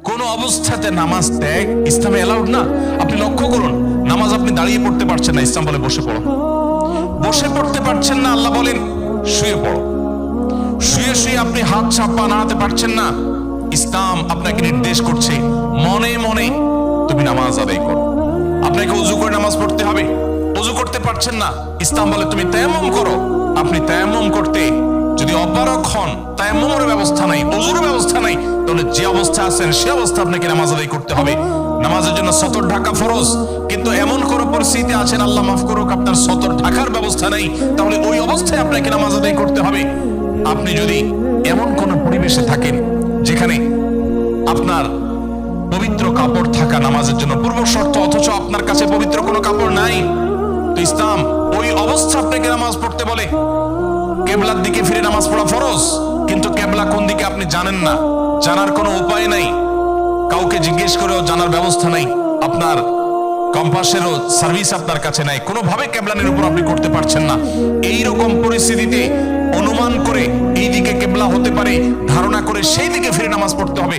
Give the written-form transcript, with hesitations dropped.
কোন অবস্থাতে নামাজ ত্যাগ ইসলামে অ্যালাউড না। আপনি লক্ষ্য করুন, নামাজ আপনি দাঁড়িয়ে পড়তে পারছেন না, ইসলাম বলে বসে পড়ো। বসে পড়তে পারছেন না, আল্লাহ বলেন শুয়ে পড়ো। শুয়ে শুয়ে আপনি হাত চাপা নাড়াতে পারছেন না, ইসলাম আপনাকে নির্দেশ করছে মনে মনে তুমি নামাজ আদায় করো। আপনাকে ওযু করে নামাজ পড়তে হবে, ওযু করতে পারছেন না, ইসলাম বলে তুমি তায়াম্মুম করো। আপনি তায়াম্মুম করতে যদি অপারগ হন, তায়াম্মুমের ব্যবস্থা নাই, ওযুর ব্যবস্থা নাই, তাহলে যে অবস্থা আছেন সে অবস্থা আপনাকে নামাজ আদায় করতে হবে। নামাজের জন্য সতর ঢাকা ফরজ, কিন্তু এমন কোন পরিস্থিতি আছেন, আল্লাহ মাফ করুক, আপনার সতর ঢাকার ব্যবস্থা নেই, তাহলে ওই অবস্থায় আপনাকে নামাজ আদায় করতে হবে। আপনি যদি এমন কোন পরিবেশে থাকেন যেখানে আপনার পবিত্র কাপড় থাকা নামাজের জন্য পূর্ব শর্ত, অথচ আপনার কাছে পবিত্র কোনো কাপড় নাই, তো ইসলাম ওই অবস্থা আপনাকে নামাজ পড়তে বলে। কেবলার দিকে ফিরে নামাজ পড়া ফরজ, কিন্তু কেবলা কোন দিকে আপনি জানেন না, জানার কোনো উপায় নাই, কাউকে জিজ্ঞেস করেও জানার ব্যবস্থা নাই, আপনার কম্পাসেরও সার্ভিস আপনার কাছে নাই, কোনোভাবে কেবলানের উপর আপনি করতে পারছেন না। এই রকম পরিস্থিতিতে অনুমান করে এই দিকে কেবলা হতে পারে ধারণা করে সেই দিকে ফিরে নামাজ পড়তে হবে।